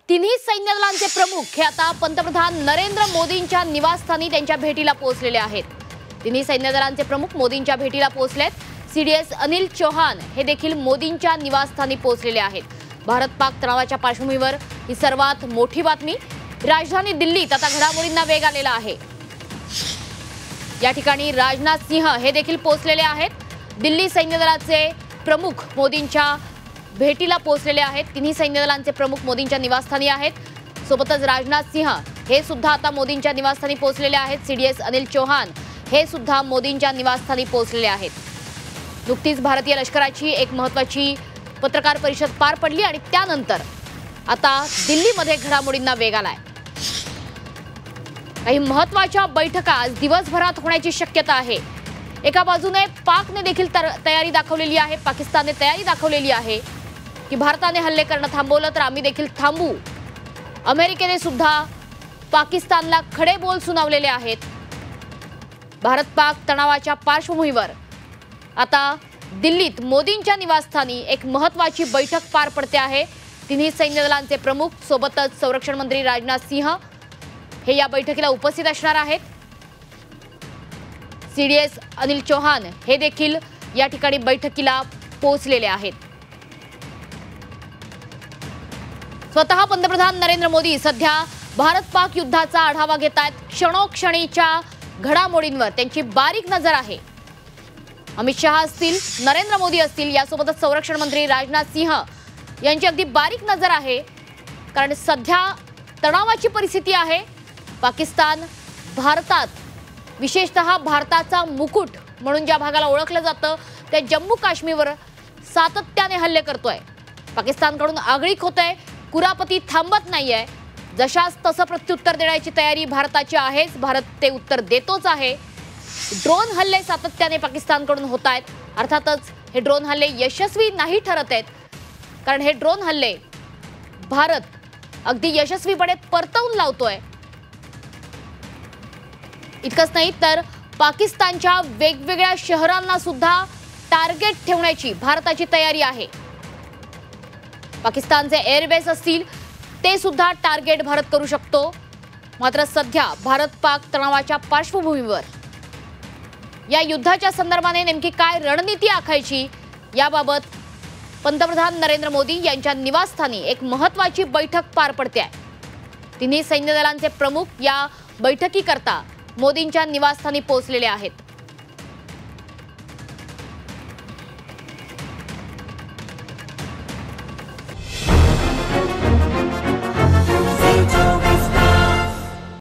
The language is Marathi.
तिन्ही सैन्य दलांचे प्रमुख हे आता पंतप्रधान नरेंद्र मोदींच्या निवासस्थानी त्यांच्या भेटीला पोहोचलेले आहेत। तिन्ही सैन्य दलांचे प्रमुख मोदींच्या भेटीला पोहोचलेत। सीडीएस अनिल चौहान हे देखील मोदींच्या निवासस्थानी पोहोचलेले आहेत। भारत-पाक तणावाच्या पार्श्वभूमीवर ही सर्वात मोठी बातमी। राजधानी दिल्लीत आता घडामोडींना वेग आलेला आहे। या ठिकाणी राजनाथ सिंह हे देखील पोहोचलेले आहेत। दिल्ली सैन्य दलाचे प्रमुख मोदींच्या भेटीला पोहोचलेले आहेत। तिन्ही सैन्य दलांचे प्रमुख मोदींच्या निवासस्थानी आहेत। सोबतच राजनाथ सिंह हे सुद्धा आता मोदींच्या निवासस्थानी पोहोचलेले आहेत। सीडीएस अनिल चौहान हे सुद्धा मोदींच्या निवासस्थानी पोहोचलेले आहेत। नुकतीच भारतीय लष्कराची एक महत्त्वाची पत्रकार परिषद पार पडली आणि त्यानंतर आता दिल्लीमध्ये घडामोडींना वेग आलाय। काही महत्त्वाच्या बैठका आज दिवसभरात होण्याची शक्यता आहे। एका बाजूने पाकने देखील तयारी दाखवलेली आहे, पाकिस्तानने तयारी दाखवलेली आहे की भारताने हल्ले करणं थांबवलं तर आम्ही देखील थांबू। अमेरिकेने सुद्धा पाकिस्तानला खडे बोल सुनावलेले आहेत। भारत-पाक तणावाच्या पार्श्वभूमीवर आता दिल्लीत मोदींच्या निवासस्थानी एक महत्त्वाची बैठक पार पडते आहे। तिन्ही सैन्य दलांचे प्रमुख सोबतच संरक्षण मंत्री राजनाथ सिंह हे या बैठकीला उपस्थित असणार आहेत। सीडीएस अनिल चौहान हे देखील या ठिकाणी बैठकीला पोहोचलेले आहेत। स्वतः पंतप्रधान नरेंद्र मोदी सध्या भारत-पाक युद्धाचा आढावा घेत आहेत। क्षणोक्षणीच्या घडामोडींवर त्यांची बारीक नजर आहे। अमित शहा असतील, नरेंद्र मोदी असतील, यासोबतच संरक्षण मंत्री राजनाथ सिंह यांची अगदी बारीक नजर आहे। कारण सध्या तणावाची परिस्थिती आहे। पाकिस्तान भारतात, विशेषतः भारताचा मुकुट म्हणून ज्या भागाला ओळखलं जातं त्या जम्मू काश्मीरवर सातत्याने हल्ले करतोय। पाकिस्तानकडून आगळीक होतंय, कुरापती थांबत नाहीये। जशास तसं प्रत्युत्तर देण्याची तयारी भारताची आहेच, भारत ते उत्तर देतोच आहे। ड्रोन हल्ले सातत्याने पाकिस्तानकडून होत आहेत। अर्थातच हे ड्रोन हल्ले यशस्वी नाही ठरत आहेत, कारण हे ड्रोन हल्ले भारत अगदी यशस्वीपणे परतवून लावतोय। इतकंच नाही तर पाकिस्तानच्या वेगवेगळ्या शहरांना सुद्धा टार्गेट ठेवण्याची भारताची तयारी आहे। पाकिस्तानचे एअरबेस असतील ते सुद्धा टार्गेट भारत करू शकतो। मात्र सध्या भारत-पाक तणावाच्या पार्श्वभूमीवर या युद्धाच्या संदर्भाने नेमकी काय रणनीती आखायची याबाबत पंतप्रधान नरेंद्र मोदी यांच्या निवासस्थानी एक महत्त्वाची बैठक पार पडते आहे। तिन्ही सैन्य दलांचे प्रमुख या बैठकीकरता मोदींच्या निवासस्थानी पोहोचलेले आहेत।